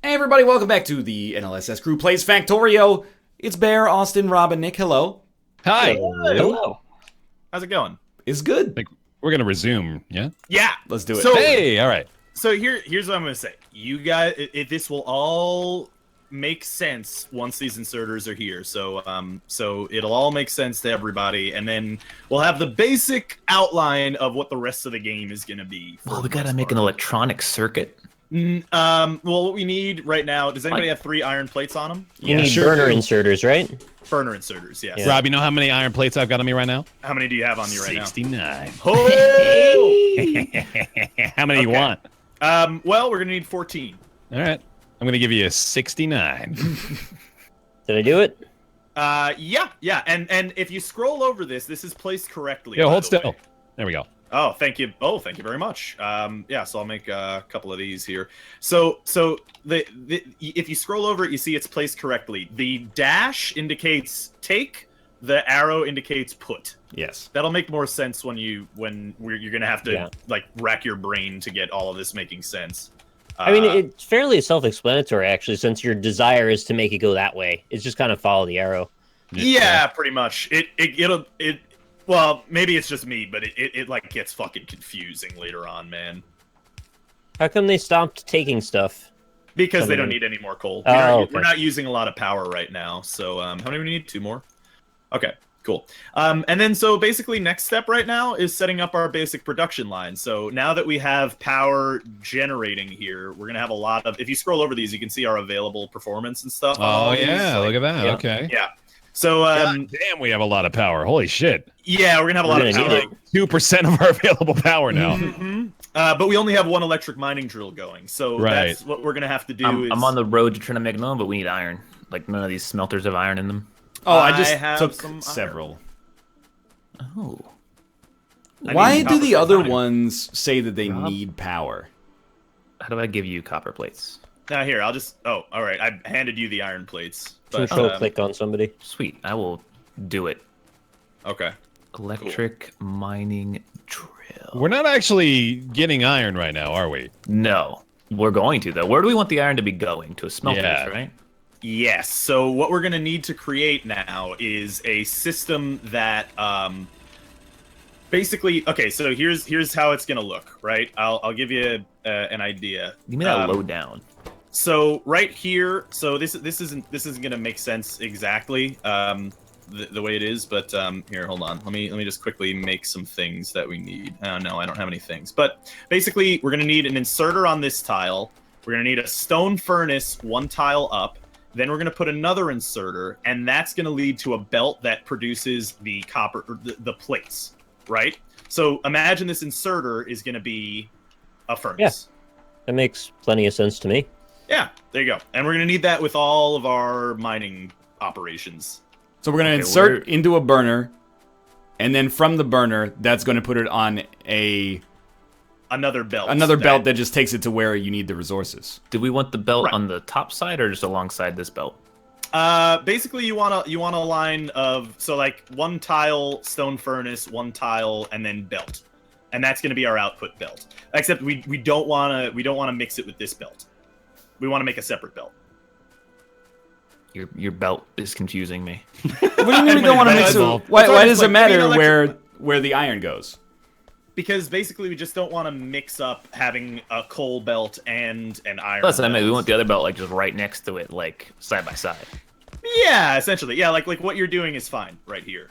Hey everybody, welcome back to the NLSS crew plays Factorio. It's Bear, Austin, Rob, and Nick. Hello. Hi. Hello. How's it going? It's good. Like, we're gonna resume, yeah? Yeah. Let's do it. So, Hey, all right. So here's what I'm gonna say. You guys, this will all make sense once these inserters are here. So it'll all make sense to everybody, and then we'll have the basic outline of what the rest of the game is gonna be. Well, we gotta make an electronic circuit. Well, what we need right now, does anybody have 3 iron plates on them? You need burner inserters, right? Burner inserters, yes. Yeah. Rob, you know how many iron plates I've got on me right now? How many do you have on you right 69. now? How many do you want? Well, we're gonna need 14. All right. I'm gonna give you a 69. Did I do it? Yeah. And if you scroll over this is placed correctly. Yeah, by hold the way. still. There we go. Oh, thank you. Oh, thank you very much. Yeah, so I'll make a couple of these here. So if you scroll over it, you see it's placed correctly. The dash indicates take. The arrow indicates put. Yes. That'll make more sense when you're gonna have to like rack your brain to get all of this making sense. I mean, it's fairly self-explanatory, actually, since your desire is to make it go that way. It's just kind of follow the arrow. Yeah, pretty much. It'll well, maybe it's just me, but it like gets fucking confusing later on, man. How come they stopped taking stuff? Because they don't need any more coal. We're not using a lot of power right now. So how many do we need? 2 more? Okay, cool. And then so basically next step right now is setting up our basic production line. So now that we have power generating here, we're going to have a lot of... If you scroll over these, you can see our available performance and stuff. Oh, yeah, look at that. Yeah. Okay. Yeah. So, God damn, we have a lot of power. Holy shit. Yeah, we're going to have a lot of power. 2% of our available power now. But we only have 1 electric mining drill going. So that's what we're going to have to do. I'm on the road to trying to make another one, but we need iron. Like, none of these smelters have iron in them. Oh, I just have took some several. Oh. Why do the other ones say that they need power? How do I give you copper plates? Now here, I'll just... Oh, all right. I handed you the iron plates. But, Click on somebody. Sweet, I will do it. Okay. Electric mining drill. We're not actually getting iron right now, are we? No. We're going to, though. Where do we want the iron to be going? To a smelter, right? Yes. So what we're going to need to create now is a system that basically... Okay, so here's how it's going to look, right? I'll give you an idea. Give me that low down. So right here, so this isn't going to make sense exactly the way it is, but here, hold on. Let me just quickly make some things that we need. Oh, no, I don't have any things. But basically, we're going to need an inserter on this tile. We're going to need a stone furnace 1 tile up. Then we're going to put another inserter, and that's going to lead to a belt that produces the copper, or the plates, right? So imagine this inserter is going to be a furnace. Yeah, that makes plenty of sense to me. Yeah, there you go. And we're going to need that with all of our mining operations. So we're going to insert into a burner, and then from the burner, that's going to put it on another belt. Another belt that just takes it to where you need the resources. Do we want the belt on the top side or just alongside this belt? Basically, you want a line of, so like 1 tile stone furnace, 1 tile, and then belt, and that's going to be our output belt. Except we don't want to mix it with this belt. We want to make a separate belt. Your belt is confusing me. What do you mean we don't want to mix it? Why does it matter where the iron goes? Because basically we just don't want to mix up having a coal belt and an iron Plus, I belt. mean, we want the other belt like just right next to it, like side by side. Yeah, essentially. Yeah, like what you're doing is fine right here.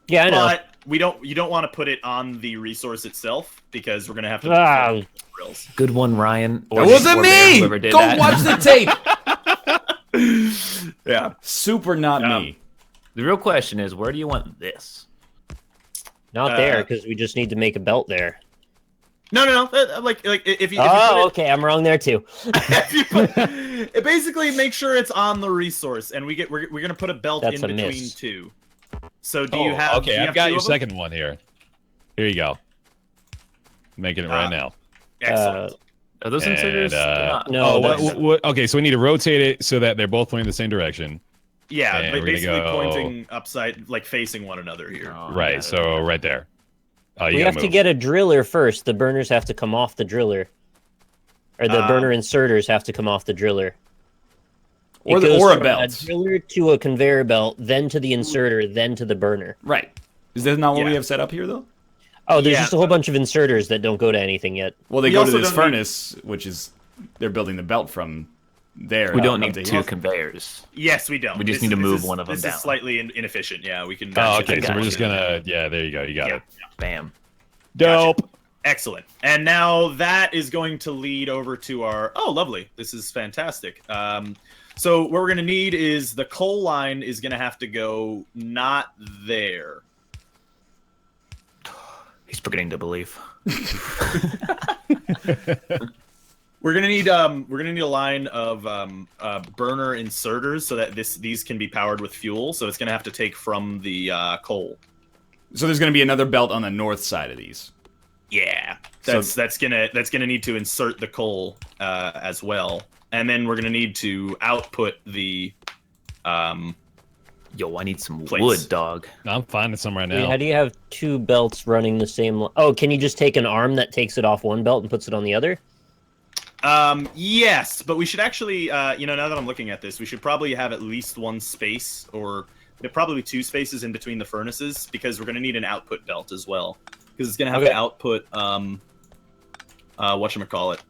Yeah, I know. But you don't want to put it on the resource itself because we're gonna have to drills. Good one, Ryan. It wasn't me. Go watch the tape. Yeah, super not me. The real question is, where do you want this? Not there, because we just need to make a belt there. No. Like if you. Okay, I'm wrong there too. Basically, make sure it's on the resource, and we're gonna put a belt in between 2. So do you have? Okay, I've got your second one here. Here you go. Making it right now. Excellent. Are those inserters? No. Okay, so we need to rotate it so that they're both pointing the same direction. Yeah, and but basically pointing upside, like facing one another here. Right, so right there. We have to get a driller first. The burners have to come off the driller. Or the burner inserters have to come off the driller. Or It goes a from belt. driller to a conveyor belt, then to the inserter, then to the burner. Right. Is that not what we Yeah. have set up here, though? Oh, there's Yeah. just a whole bunch of inserters that don't go to anything yet. Well, they We go to also this don't need- furnace, which is they're building the belt from there. We don't up need to two here. conveyors. Yes, we don't. We just This need to is- move this is- one of them This down. is slightly inefficient. Yeah, we can. Oh, okay. So Gotcha. we're just gonna. Yeah, there you go. You got it. Bam. Dope. Excellent. And now that is going to lead over to our. Oh, lovely. This is fantastic. So what we're going to need is the coal line is going to have to go not there. He's beginning to believe. We're gonna need a line of burner inserters so that these can be powered with fuel. So it's gonna have to take from the coal. So there's going to be another belt on the north side of these. Yeah, So- that's gonna need to insert the coal as well, and then we're gonna need to output the. Yo, I need some Place. wood, dog. I'm finding some right Wait, now. how do you have two belts running the same? Oh, can you just take an arm that takes it off one belt and puts it on the other? Yes, but we should actually, now that I'm looking at this, we should probably have at least one space, or probably two spaces in between the furnaces, because we're going to need an output belt as well. Because it's going to have Okay. to output, whatchamacallit.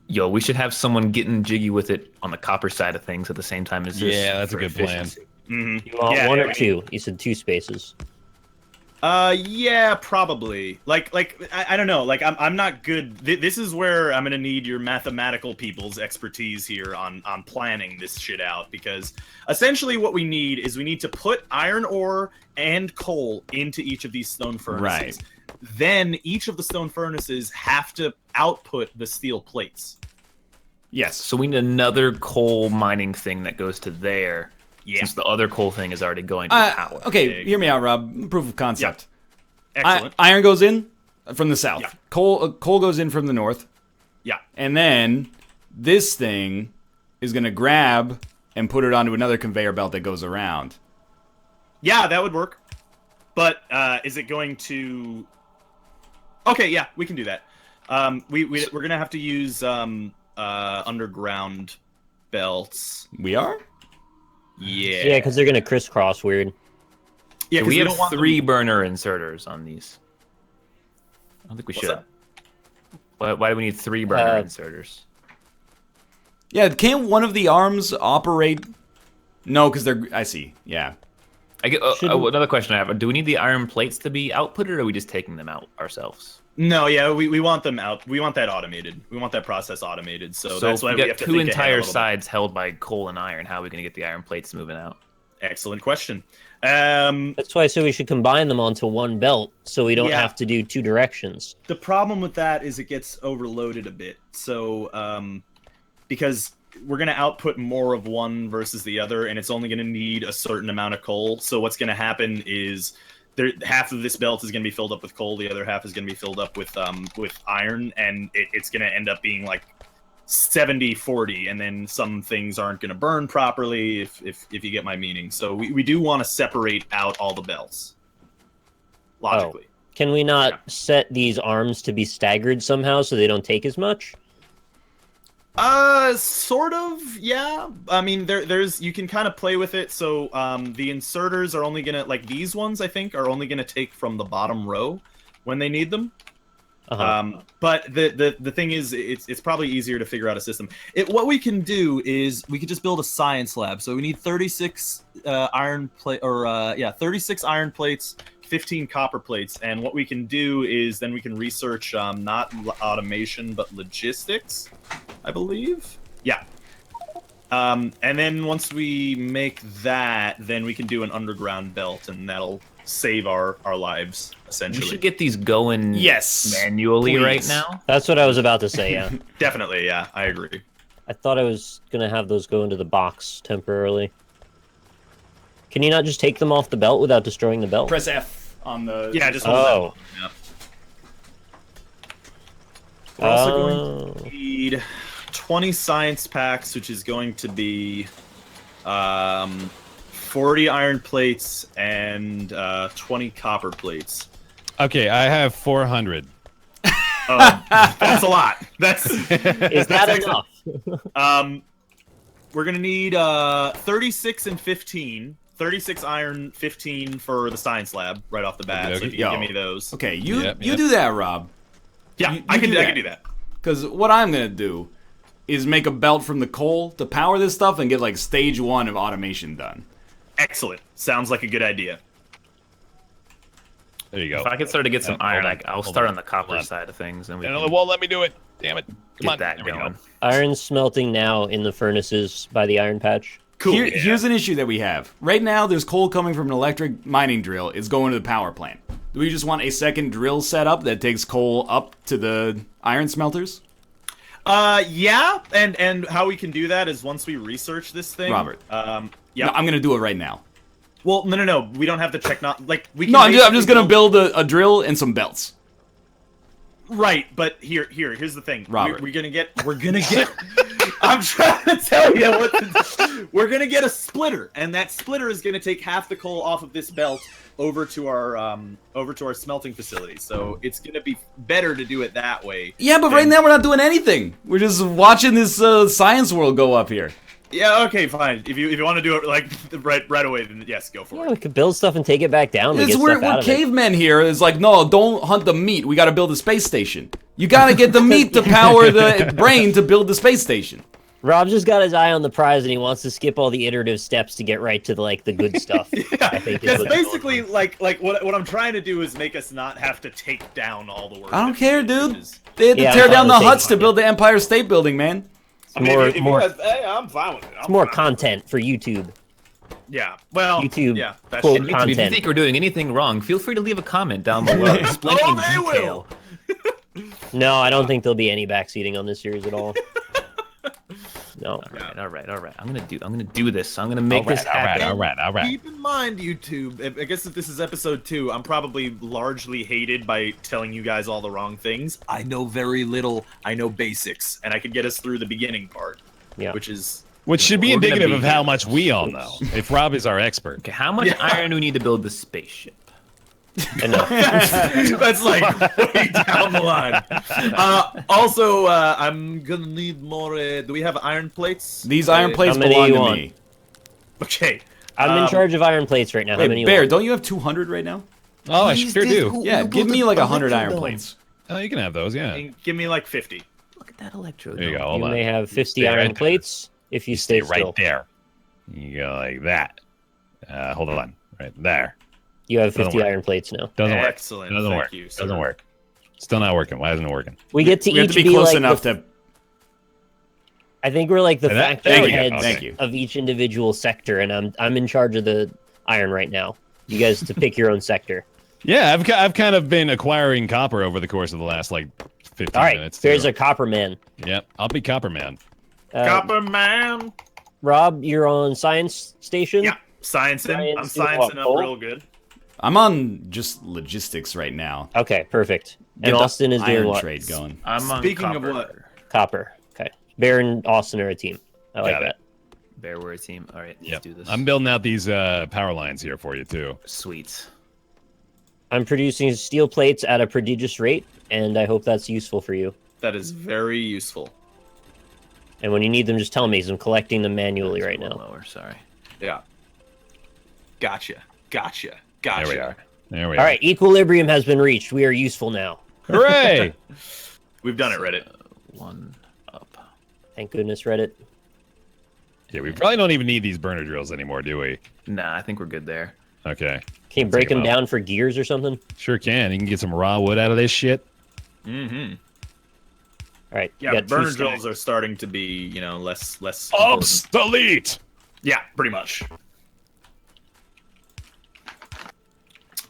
Yo, we should have someone getting jiggy with it on the copper side of things at the same time as this. Yeah, that's a for good plan. efficiency. Mm-hmm. You want one or two? You said two spaces. Yeah, probably. Like I don't know. Like I'm not good. This is where I'm gonna need your mathematical people's expertise here on planning this shit out, because essentially what we need is we need to put iron ore and coal into each of these stone furnaces. Right. Then each of the stone furnaces have to output the steel plates. Yes. So we need another coal mining thing that goes to there. Yeah. Since the other coal thing is already going to the power. Okay, hear me out, Rob. Proof of concept. Excellent. Iron goes in from the south. Yeah. Coal goes in from the north. Yeah. And then this thing is going to grab and put it onto another conveyor belt that goes around. Yeah, that would work. But is it going to? Okay, yeah, we can do that. We're gonna have to use underground belts. We are? Yeah. Yeah, because they're gonna crisscross weird. Yeah, So 'cause we don't have want them- 3 burner inserters on these. I don't think we What's should. that? Why do we need 3 burner Uh, inserters? Yeah, can't one of the arms operate? No, because they're... I see, yeah. Another question I have. Do we need the iron plates to be outputted, or are we just taking them out ourselves? No, yeah, we want them out. We want that automated. We want that process automated. So that's if why we we got have to 2 think ahead a entire little bit. sides held by coal and iron. How are we going to get the iron plates moving out? Excellent question. That's why I said we should combine them onto one belt, so we don't Yeah. have to do two directions. The problem with that is it gets overloaded a bit. So, because we're going to output more of one versus the other, and it's only going to need a certain amount of coal. So what's going to happen is half of this belt is going to be filled up with coal, the other half is going to be filled up with iron, and it's going to end up being like 70-40, and then some things aren't going to burn properly, if you get my meaning. So we do want to separate out all the belts, logically. Can we not Yeah. set these arms to be staggered somehow so they don't take as much? Sort of, yeah. I mean, there's you can kind of play with it. So, the inserters are only gonna, like these ones, I think, are only gonna take from the bottom row when they need them. Uh-huh. But the thing is, it's probably easier to figure out a system. What we can do is we could just build a science lab. So we need 36 iron plate, or 36 iron plates, 15 copper plates, and what we can do is then we can research not automation but logistics, I believe. Yeah. And then once we make that, then we can do an underground belt, and that'll save our lives, We essentially. should get these going Yes. manually right Please. now. That's what I was about to say, yeah. Definitely, yeah, I agree. I thought I was going to have those go into the box temporarily. Can you not just take them off the belt without destroying the belt? Press F on the... Yeah, just hold Oh. that. Yeah. We're also going Oh. to need 20 science packs, which is going to be 40 iron plates and 20 copper plates. Okay, I have 400. That's a lot. That's Is that enough? We're gonna need 36 and 15. 36 iron, 15 for the science lab right off the bat. Okay, So if you yo. can give me those. Okay, you Yep, you yep. do that, Rob. Yeah, You I can do do that. Because what I'm gonna do is make a belt from the coal to power this stuff and get like stage 1 of automation done. Excellent. Sounds like a good idea. There you go. If I can start to get some Hold iron, on, I'll hold start on, on the copper hold on. side of things, and we And can it won't let me do it. Damn it. Come get on. that There we go. going. Iron smelting now in the furnaces by the iron patch. Cool. Here's an issue that we have. Right now, there's coal coming from an electric mining drill. It's going to the power plant. Do we just want a second drill set up that takes coal up to the iron smelters? Yeah, and how we can do that is once we research this thing. Robert. Yeah. No, I'm gonna do it right now. Well, no. We don't have the technology. Like we. Can No, I'm just basically gonna build a drill and some belts. Right, but here's the thing. Robert. We're gonna get. I'm trying to tell you what to do. We're gonna get a splitter, and that splitter is gonna take half the coal off of this belt over to our smelting facility. So it's gonna be better to do it that way. Yeah, but right now we're not doing anything. We're just watching this science world go up here. Yeah, okay, fine. If you want to do it like right away, then yes, go for Yeah, it. we could build stuff and take it back down. To get We're stuff out of it. cavemen here. It's like, no, don't hunt the meat. We got to build a space station. You got to get the meat to power the brain to build the space station. Rob just got his eye on the prize and he wants to skip all the iterative steps to get right to the good stuff. I think is That's what's basically going on. like what I'm trying to do is make us not have to take down all the work. I don't care, dude. which is- They had to Yeah, tear I'm down the fine with huts to taking build the Empire State Building, man. It's more hey, I'm fine with it. it's more content for YouTube. Yeah. Well. YouTube. Yeah. That's Quote true. If you content. think we're doing anything wrong, feel free to leave a comment down below explaining Oh, in they will. detail. No, I don't think there'll be any backseating on this series at all. No. All right. I'm gonna do this. I'm gonna make this happen. All right. Keep in mind, YouTube. I guess if this is episode 2, I'm probably largely hated by telling you guys all the wrong things. I know very little. I know basics, and I could get us through the beginning part. Yeah. Which is Which should be We're gonna indicative be of how here. much we all know. If Rob is our expert. Okay, how much iron do we need to build the spaceship? Enough. that's like way down the line. Also, I'm gonna need more. Do we have iron plates? These iron plates How many belong you to want? me. Okay. I'm in charge of iron plates right now. How Wait, many you Bear, want? don't you have 200 right now? Oh, I sure do. Yeah, give me like 100 iron plates. Oh, you can have those, yeah. And give me like 50. Look at that electrode. There you go. You Hold on. may have 50 Stay iron right there. plates if you stay Stay still. right there. You go like that. Hold on. Right there. You have Doesn't 50 work. iron plates now. Doesn't work. Excellent. Doesn't Thank work. you, sir. Doesn't work. Still not working. Why isn't it working? We get to We have each to be close like enough the, to... I think we're like the There factory we go. heads Okay. Thank you. of each individual sector, and I'm in charge of the iron right now. You guys to pick your own sector. Yeah, I've kind of been acquiring copper over the course of the last like 15 All right, minutes. there's too. a copper man. Yep, I'll be Copper Man. Copper man. Rob, you're on science station. Yeah. Sciencing. I'm Science doing what, sciencing up coal? real good. I'm on just logistics right now. Okay, perfect. Get And the Austin is doing iron what? trade going. I'm on Speaking of copper. what? Copper. Okay. Bear and Austin are a team. I like Got it. that. Bear, we're a team. All right, let's Yep. do this. I'm building out these power lines here for you too. Sweet. I'm producing steel plates at a prodigious rate, and I hope that's useful for you. That is very useful. And when you need them, just tell me, 'cause I'm collecting them manually right A little now. lower, sorry. Yeah. Gotcha. There we are. There we All are. right, equilibrium has been reached. We are useful now. Hooray! We've done it, Reddit. One up. Thank goodness, Reddit. Yeah, we probably don't even need these burner drills anymore, do we? Nah, I think we're good there. Okay. Can you break them them down for gears or something? Sure can. You can get some raw wood out of this shit. Mm-hmm. All right. you Yeah, got two burner stacks. drills are starting to be, less important. Obsolete! Yeah, pretty much.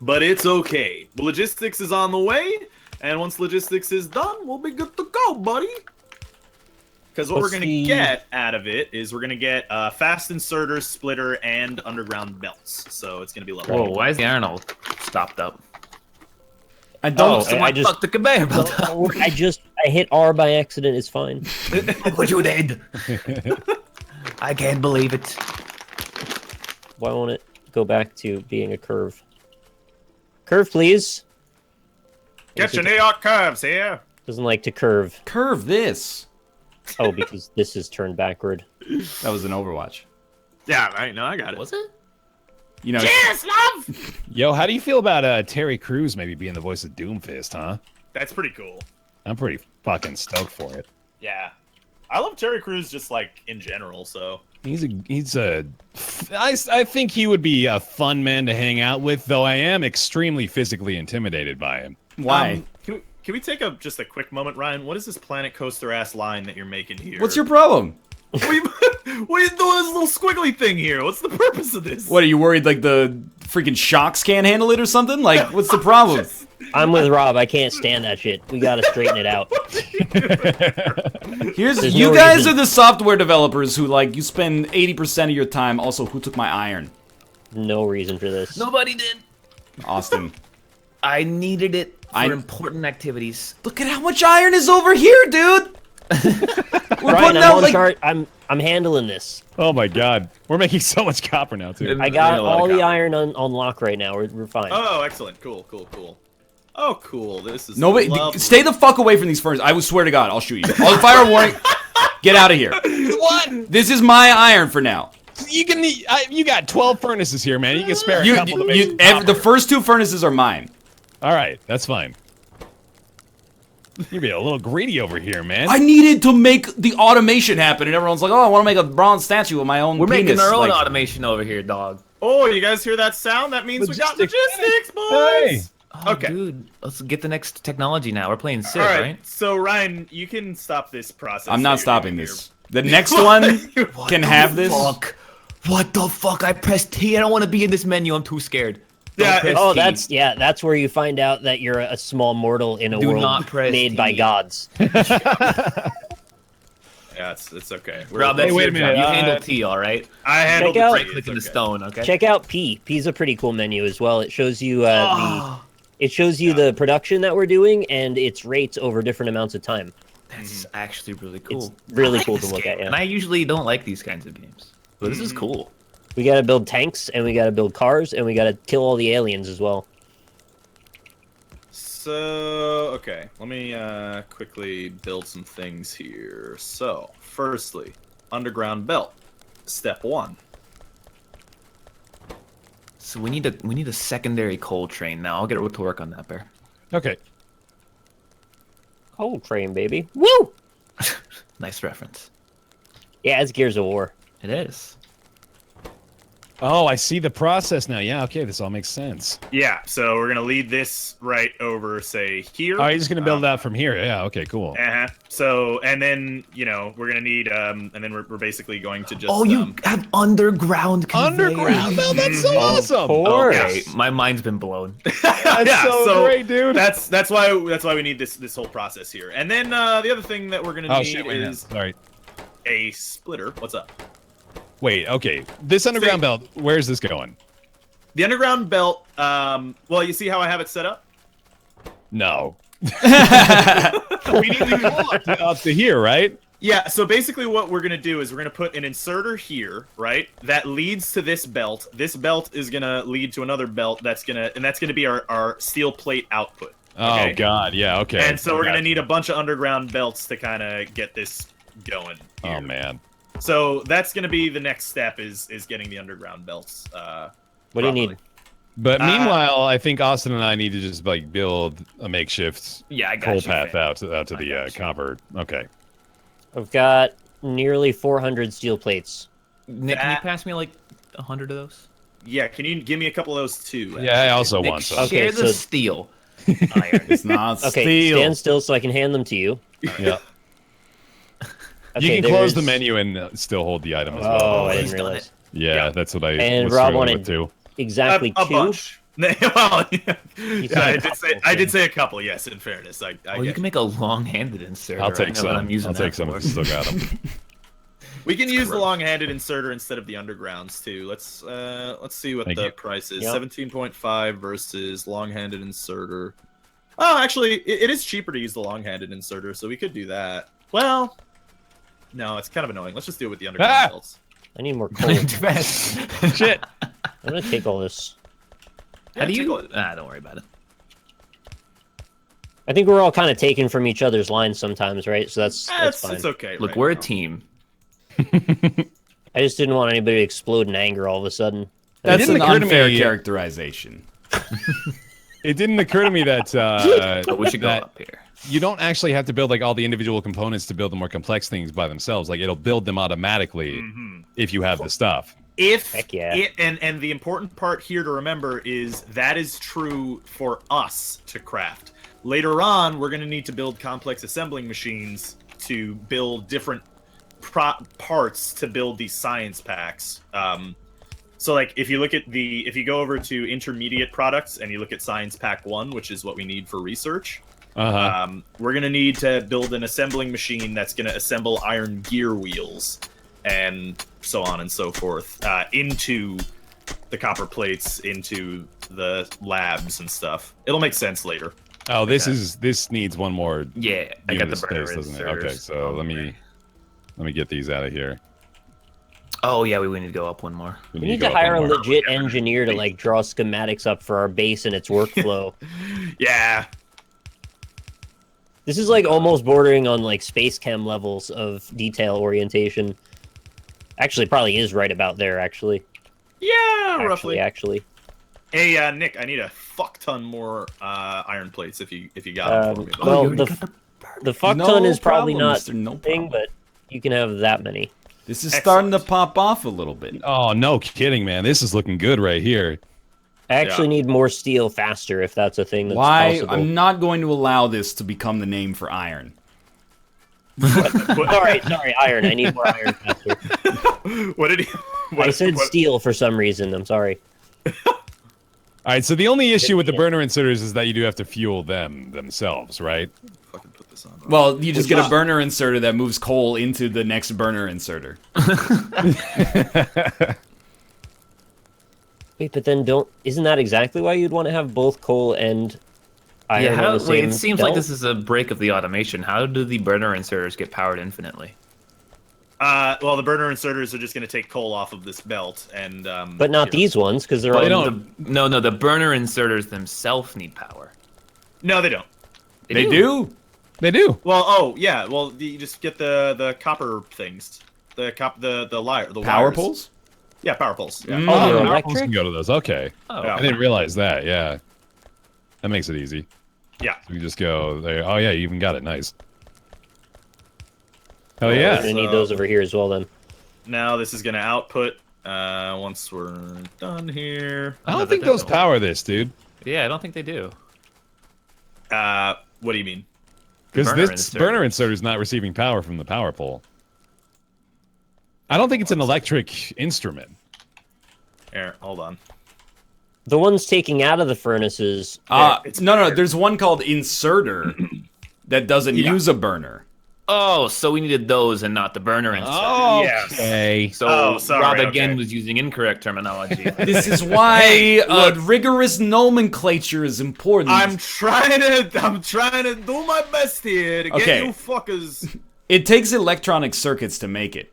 But it's okay. Logistics is on the way, and once logistics is done, we'll be good to go, buddy. Because what What's we're going to get out of it is we're going to get fast inserter, splitter, and underground belts. So it's going to be level. Whoa, why is the iron all stopped up? I don't... Oh, Someone fucked the conveyor belt up. Oh, I hit R by accident. It's fine. What you did? I can't believe it. Why won't it go back to being a curve? Curve, please. Get your New York curves here. Doesn't like to curve. Curve this. Oh, because this is turned backward. That was an Overwatch. Yeah, right. No, I got it. Was it? You know. Cheers, love. Yo, how do you feel about Terry Crews maybe being the voice of Doomfist, huh? That's pretty cool. I'm pretty fucking stoked for it. Yeah, I love Terry Crews just like in general. So I think he would be a fun man to hang out with, though I am extremely physically intimidated by him. Why? Can we take just a quick moment, Ryan? What is this Planet Coaster ass line that you're making here? What's your problem? What are you doing this little squiggly thing here? What's the purpose of this? What, are you worried like the freaking shocks can't handle it or something? Like, what's the problem? I'm with Rob. I can't stand that shit. We gotta straighten it out. There's You no guys reason. are the software developers who like you spend 80% of your time. Also, who took my iron? No reason for this. Nobody did. Austin. I needed it for I- important activities. Look at how much iron is over here, dude. We're Ryan, putting I'm out on like chart. I'm handling this. Oh my god, we're making so much copper now too. I got all the iron on lock right now. We're fine. Oh, excellent. Cool. Oh, cool. This is nobody. lovely. Stay the fuck away from these furnaces. I would swear to God, I'll shoot you. I'll fire a warning. Get out of here. What? This is my iron for now. You got 12 furnaces here, man. You can spare a couple to make some copper. The first 2 furnaces are mine. All right, that's fine. You're being a little greedy over here, man. I needed to make the automation happen, and everyone's like, "Oh, I want to make a bronze statue of my own." We're penis. making our own Like, automation over here, dog. Oh, you guys hear that sound? That means we got logistics, boys. Hey. Oh, Okay. dude, let's get the next technology now. We're playing Civ, All right. right? So Ryan, you can stop this process. I'm that not you're stopping doing this. The next one can have this. Fuck. What the fuck? I pressed T. I don't want to be in this menu. I'm too scared. Yeah, Don't press Oh, T. that's where you find out that you're a small mortal in a Do world not press made by T. gods. Yeah, it's okay. Rob, that's wait your a minute, job. You handle T, all right? I handled Check out- the Right click in the stone, okay? Check out P. P's a pretty cool menu as well. It shows you Oh, it shows you the production that we're doing and its rates over different amounts of time. that's actually really cool. It's really I like cool to this look game, at, yeah. And I usually don't like these kinds of games, but this is cool. We gotta build tanks and we gotta build cars and we gotta kill all the aliens as well. So, okay, let me quickly build some things here. So, firstly, underground belt. Step 1. So we need a secondary coal train now. I'll get to work on that, Bear. Okay. Coal train, baby. Woo! Nice reference. Yeah, it's Gears of War. It is. Oh, I see the process now. Yeah, okay, this all makes sense. Yeah, so we're gonna lead this right over, say, here. Oh, you're just gonna build that from here. Yeah, okay, cool. Uh-huh. So, and then, we're gonna need, and then we're basically going to just... Oh, you have underground conveyor. Underground? No, that's so awesome. course. Okay, my mind's been blown. That's Yeah, so great, dude. That's why we need this whole process here. And then the other thing that we're gonna Oh need shit! Wait a minute. is Sorry. a splitter. What's up? Wait. Okay. This underground belt. Where's this going? The underground belt. Well, you see how I have it set up? No. We need to go up to here, right? Yeah. So basically, what we're gonna do is we're gonna put an inserter here, right? That leads to this belt. This belt is gonna lead to another belt. That's gonna be our steel plate output. Oh God. Yeah. Okay. And so we're gonna Gotcha. need a bunch of underground belts to kind of get this going. Here. Oh man. So that's gonna be the next step is getting the underground belts. What do you need? But meanwhile, I think Austin and I need to just like build a makeshift Yeah, I got coal you, path fam. out to the got you. copper. Okay. I've got nearly 400 steel plates. Nick, can you pass me like 100 of those? Yeah, can you give me a couple of those too? Yeah, I also Nick, want some. Okay, share the so- steel. Iron. It's not Okay, steel. stand still so I can hand them to you. Yeah. Okay, You can close the there's- menu and still hold the item as Oh, well. I he's didn't done realize. Yeah, Yeah. that's what I And was Rob struggling wanted- with too. Exactly a two. bunch. Well, yeah, said I did say a couple. Yes, in fairness, I Oh, you get can make a long-handed inserter. I'll I take know some. what I'm using I'll take that some. for. Still got them. We can use the gross. long-handed inserter instead of the undergrounds too. Let's see what Thank the you. price is. Yep. 17.5 versus long-handed inserter. Oh, actually, it is cheaper to use the long-handed inserter, so we could do that. Well, no, it's kind of annoying. Let's just do it with the underground Ah! belts. I need more coal. Too fast. Shit. I'm gonna take all this. How do Yeah, you? take a look. Don't worry about it. I think we're all kind of taken from each other's lines sometimes, right? So that's fine. It's okay. Look, right we're a now. team. I just didn't want anybody to explode in anger all of a sudden. That's didn't an occur to unfair me- characterization. It didn't occur to me that But we should go that up here. you don't actually have to build like all the individual components to build the more complex things by themselves. Like it'll build them automatically if you have the stuff. Heck yeah. And the important part here to remember is that is true for us to craft. Later on, we're going to need to build complex assembling machines to build different parts to build these science packs. So like if you look at if you go over to intermediate products and you look at science pack 1, which is what we need for research, we're going to need to build an assembling machine that's going to assemble iron gear wheels and so on and so forth into the copper plates, into the labs and stuff. It'll make sense later. Oh, this needs one more. Yeah, I got the burner space, doesn't it? inserters. Okay, so let me get these out of here. Oh yeah, we need to go up one more. We need go to up hire a one more. legit engineer to like draw schematics up for our base and its workflow. Yeah. This is like almost bordering on like space chem levels of detail orientation. Actually, probably is right about there. Actually, Roughly. Actually. Hey, Nick, I need a fuck ton more iron plates if you got them for me. Well, you the fuck No ton is probably problem, not Mr. No thing, problem. but you can have that many. This is Excellent. starting to pop off a little bit. Oh, no kidding, man. This is looking good right here. I actually need more steel faster if that's a thing that's Why? possible. I'm not going to allow this to become the name for iron. Sorry, iron. I need more iron faster. What did he? I said steel for some reason. I'm sorry. All right, so the only issue with the burner inserters is that you do have to fuel them themselves, right? Fucking put this on. Well, you just get a burner inserter that moves coal into the next burner inserter. Wait, but then isn't that exactly why you'd want to have both coal and iron on the same it seems like belt? this is a break of the automation. How do the burner inserters get powered infinitely? Well, the burner inserters are just going to take coal off of this belt, and But not these ones, because they're Well, all... they don't- No, the burner inserters themselves need power. No, they don't. They do. They do. Well, yeah. Well, you just get the copper things, the Power wires. poles? Yeah, power poles. Yeah. Oh, Oh, they're the electric? poles can go to those. Okay. Oh, Yeah. I didn't realize that. Yeah. That makes it easy. Yeah. So you just go there. Oh, yeah, you even got it. Nice. Oh, We're yeah. gonna need those over here as well, then. Now this is going to output once we're done here. I don't think those power this, dude. yeah, I don't think they do. What do you mean? Because Burner this inserter. burner inserter is not receiving power from the power pole. I don't think it's an electric instrument. Here, hold on. The ones taking out of the furnaces... it's No, better. there's one called inserter that doesn't Yeah. use a burner. Oh, so we needed those and not the burner inserters. Oh, Yes. okay. So Oh, sorry, Rob okay. again was using incorrect terminology. This is why rigorous nomenclature is important. I'm trying to do my best here to get Okay. you fuckers. It takes electronic circuits to make it.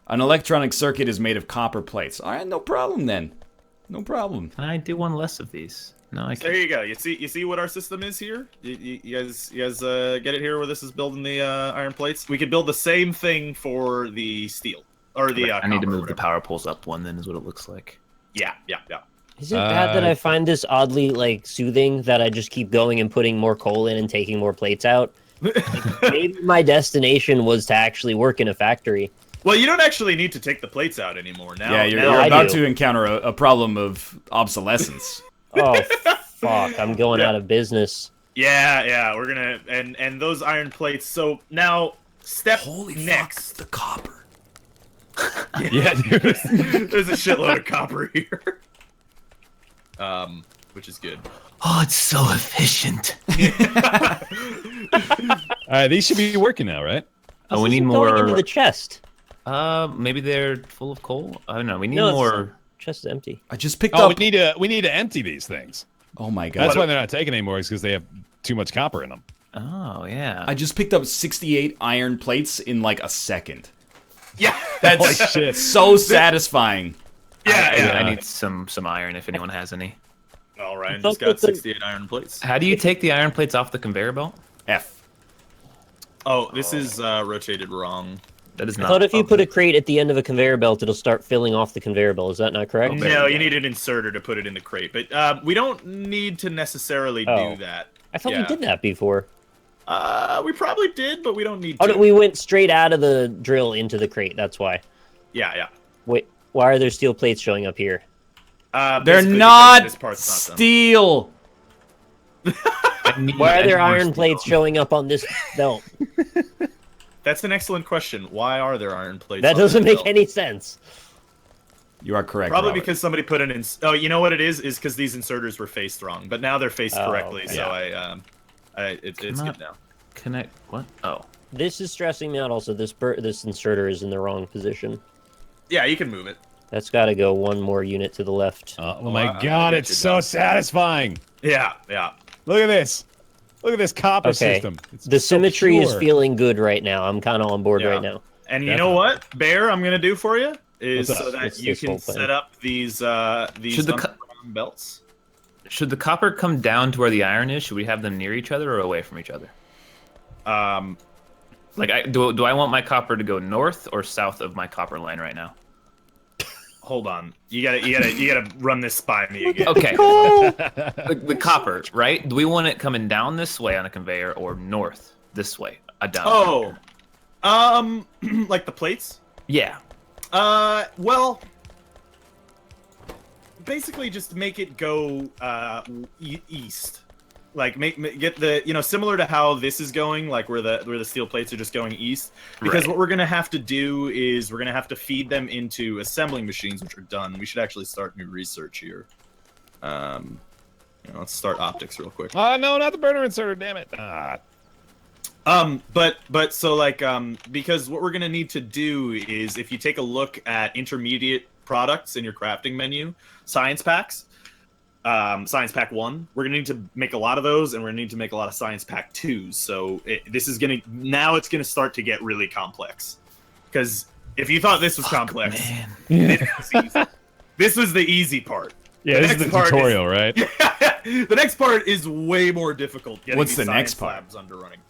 An electronic circuit is made of copper plates. All right, no problem then. No problem. Can I do one less of these? No, I There can't. you go. You see what our system is here? You guys get it here where this is building the iron plates? We could build the same thing for the steel. Or the I need to copper, move the whatever. power poles up one, then is what it looks like. Yeah. Is it bad that I find this oddly, like, soothing that I just keep going and putting more coal in and taking more plates out? Like, maybe my destination was to actually work in a factory. Well, you don't actually need to take the plates out anymore now. Yeah, you're I about do. to encounter a problem of obsolescence. Oh, fuck, I'm going out of business. Yeah, we're gonna and those iron plates. So now step next. the copper. Yeah, dude. There's a shitload of copper here. Which is good. Oh, it's so efficient. All right, these should be working now, right? Oh, we This need is going into more. the chest. Maybe they're full of coal. I don't know. We need No, it's more. chest is empty. I just picked Oh, up. we need to empty these things. Oh my god! That's why they're not taking anymore. Is because they have too much copper in them. Oh yeah. I just picked up 68 iron plates in like a second. Yeah. That's Holy shit. so satisfying. Yeah. I need some iron if anyone has any. All right. and just got 68 iron plates. How do you take the iron plates off the conveyor belt? F. Oh, this is rotated wrong. That is I not. thought if you put a crate at the end of a conveyor belt, it'll start filling off the conveyor belt. Is that not correct? No, you need an inserter to put it in the crate, but we don't need to necessarily do that. I thought we did that before. We probably did, but we don't need Oh, to. no, we went straight out of the drill into the crate. That's why. Yeah. Wait, why are there steel plates showing up here? They're Basically not because this part's not done. steel. Why are there iron plates showing up on this belt? That's an excellent question. Why are there iron plates? That on doesn't this make belt? any sense. You are correct. Probably Robert. because somebody put an Oh, you know what it is? Is because these inserters were faced wrong, but now they're faced correctly. okay. So it's good now. Connect what? Oh. This is stressing me out. Also, this inserter is in the wrong position. Yeah, you can move it. That's got to go one more unit to the left. Oh my god, it's so satisfying. Yeah. Look at this. Look at this copper Okay. system. It's The so symmetry is pure. feeling good right now. I'm kind of on board Yeah. right now. And you know what, Bear? I'm gonna do for you is What's up? so that What's you this can whole thing? set up these Should the underground belts. Should the copper come down to where the iron is? Should we have them near each other or away from each other? Like, do I want my copper to go north or south of my copper line right now? Hold on, you gotta run this by me again. Okay. The copper, right? Do we want it coming down this way on a conveyor or north this way? Down. Oh, like the plates? Yeah. Well, basically just make it go east. Like get the similar to how this is going, like where the steel plates are just going east. Because what we're gonna have to do is we're gonna have to feed them into assembling machines, which are done. We should actually start new research here. Let's start optics real quick. Oh no, not the burner inserter, damn it. But so like because what we're gonna need to do is if you take a look at intermediate products in your crafting menu, science packs. Science Pack 1. We're gonna need to make a lot of those, and we're gonna need to make a lot of Science Pack 2s. So it's gonna start to get really complex. Because if you thought this was complex, this was the easy part. Yeah, this is the tutorial, right? The next part is way more difficult. What's the next part? Labs under running.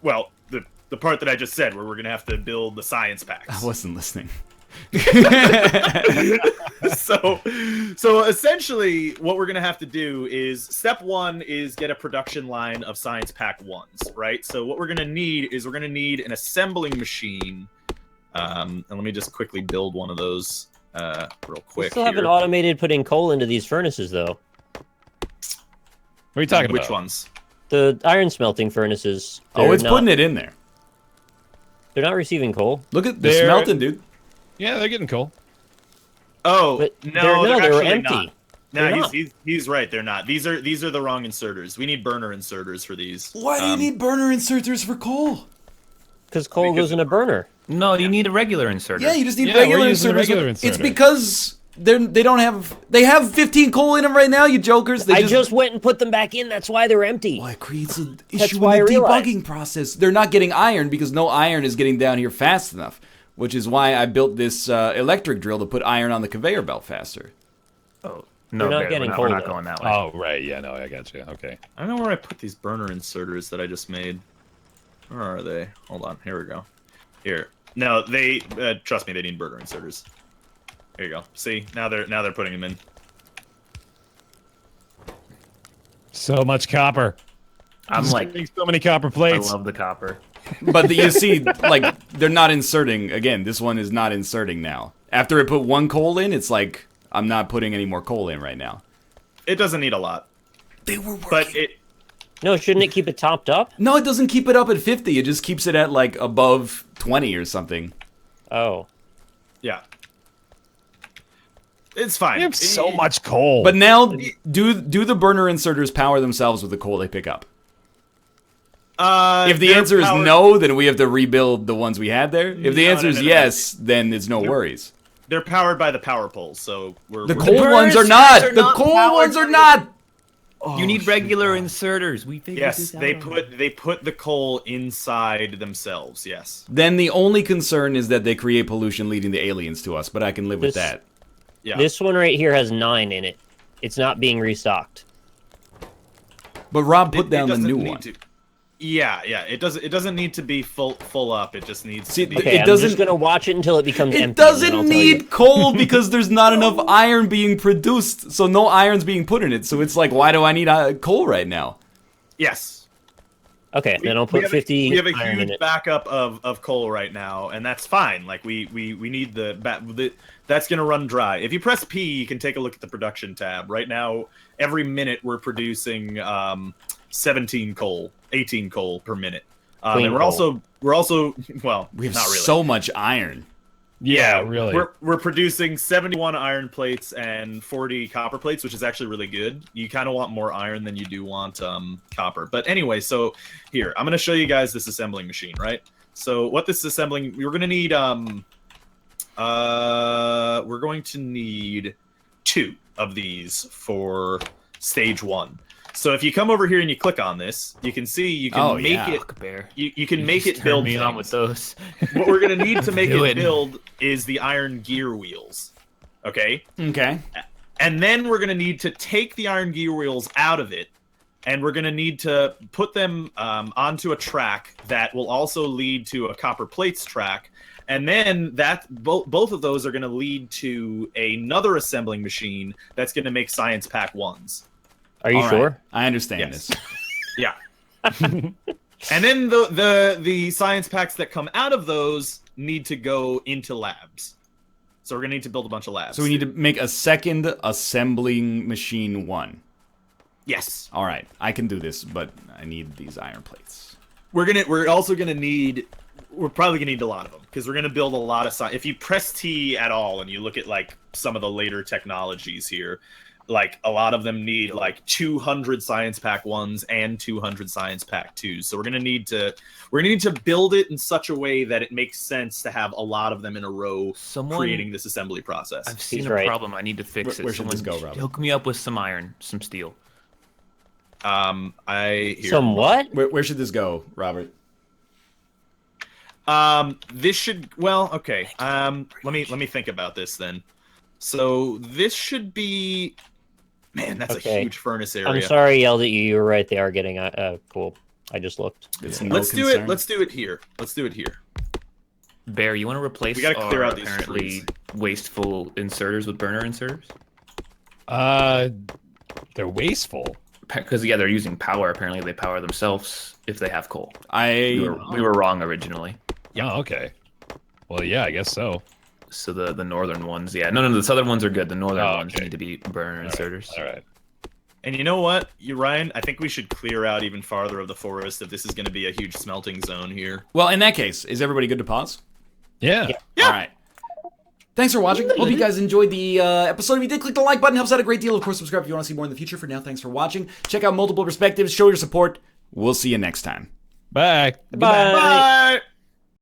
Well, the part that I just said, where we're gonna have to build the science packs. I wasn't listening. So essentially what we're gonna have to do is step 1 is get a production line of science pack 1s, right? So what we're gonna need is an assembling machine, and let me just quickly build one of those real We quick still haven't automated putting coal into these furnaces, though. What are you talking about? Which ones? The iron smelting furnaces. Oh, it's putting it in there. They're not receiving coal. Look at the smelting, dude. Yeah, they're getting coal. Oh, But no, they're actually empty. not. They're No, not. he's right. They're not. These are the wrong inserters. We need burner inserters for these. Why do you need burner inserters for coal? Because coal goes in a burner. No, you need a regular inserter. Yeah, you just need Yeah, regular we're using a inserters. regular It's inserter. because they have 15 coal in them right now. You jokers. They I just went and put them back in. That's why they're empty. Well, it creates an That's issue why in I the realized. debugging process. They're not getting iron because no iron is getting down here fast enough, which is why I built this electric drill to put iron on the conveyor belt faster. Oh, no, They're not Bear, getting we're coal, not though. going that way. Oh, right. Yeah, no, I got you. Okay. I don't know where I put these burner inserters that I just made. Where are they? Hold on. Here we go. Here. No, they trust me. They need burner inserters. Here you go. See, now they're putting them in. So much copper. I'm like, So many copper I plates. love the copper. But you see, like, they're not inserting. Again, this one is not inserting now. After it put one coal in, it's like, I'm not putting any more coal in right now. It doesn't need a lot, They were working. but it. No, shouldn't it keep it topped up? No, it doesn't keep it up at 50. It just keeps it at, like, above 20 or something. Oh. Yeah. It's fine. We have so much coal. But now, do the burner inserters power themselves with the coal they pick up? If the they're answer is powered- no, then we have to rebuild the ones we had there. If the No, answer no, is no, no. yes, then it's no worries. They're powered by the power poles, so we're. The we're- coal ones are not. are The not coal powered ones are by- not. You need regular inserters. We figured Yes, this out. they put the coal inside themselves. Yes. Then the only concern is that they create pollution leading the aliens to us, but I can live with This- that. Yeah. This one right here has 9 in it. It's not being restocked. But Rob put It down the doesn't new need one. to- Yeah, it doesn't need to be full up. It just needs See, to be. Okay, It I'm doesn't- just gonna watch it until it becomes It empty. and then I'll doesn't tell you. need coal because there's not enough iron being produced, so no iron's being put in it. So it's like, why do I need coal right now? Yes. Okay, then I'll put 50 We have a iron in huge it. backup of coal right now, and that's fine. Like we need that's gonna run dry. If you press P, you can take a look at the production tab. Right now, every minute we're producing 17 coal, 18 coal per minute. Clean And we're coal. also well, We have not really. so much iron. Yeah, really. We're producing 71 iron plates and 40 copper plates, which is actually really good. You kind of want more iron than you do want copper. But anyway, so here, I'm going to show you guys this assembling machine, right? So what this assembling, we're going to need we're going to need 2 of these for stage 1. So if you come over here and you click on this, you can see you can make it. Fuck, Bear. You can make it Turn build me things. on with those. What we're gonna need to make Do it it. build is the iron gear wheels. Okay? Okay. And then we're gonna need to take the iron gear wheels out of it, and we're gonna need to put them onto a track that will also lead to a copper plates track. And then that both of those are gonna lead to another assembling machine that's gonna make science pack 1s. Are you All right. sure? I understand Yes. this. Yeah. And then the science packs that come out of those need to go into labs. So we're gonna need to build a bunch of labs. So we need to make a second assembling machine 1. Yes. All right, I can do this, but I need these iron plates. We're also gonna need. We're probably gonna need a lot of them because we're gonna build a lot of. If you press T at all and you look at like some of the later technologies here, like a lot of them need like 200 science pack 1s and 200 science pack 2s. So we're gonna need to build it in such a way that it makes sense to have a lot of them in a row, creating this assembly process. I've seen He's a right. problem. I need to fix it. Where should this Someone go, Robert? Hook me up with some iron, some steel. Here. Some what? Where should this go, Robert? This should. Well, okay. Let me think about this then. So this should be. Man, that's Okay. a huge furnace area. I'm sorry I yelled at you. You were right. They are getting cool. I just looked. It's no Let's do concern. it. Let's do it here. Bear, you want to replace We gotta clear our out these apparently trees. wasteful inserters with burner inserters? They're wasteful. Because yeah, they're using power. Apparently, they power themselves if they have coal. I We were wrong originally. Oh, okay. Well, yeah, I guess so. So the northern ones, yeah, no, the southern ones are good. The northern Oh, ones okay. need to be burner inserters. All right. And you know what, Ryan? I think we should clear out even farther of the forest if this is going to be a huge smelting zone here. Well, in that case, is everybody good to pause? Yeah. All right. Thanks for watching. Hope you guys enjoyed the episode. If you did, click the like button. Helps out a great deal. Of course, subscribe if you want to see more in the future. For now, thanks for watching. Check out multiple perspectives. Show your support. We'll see you next time. Bye. Bye. Bye.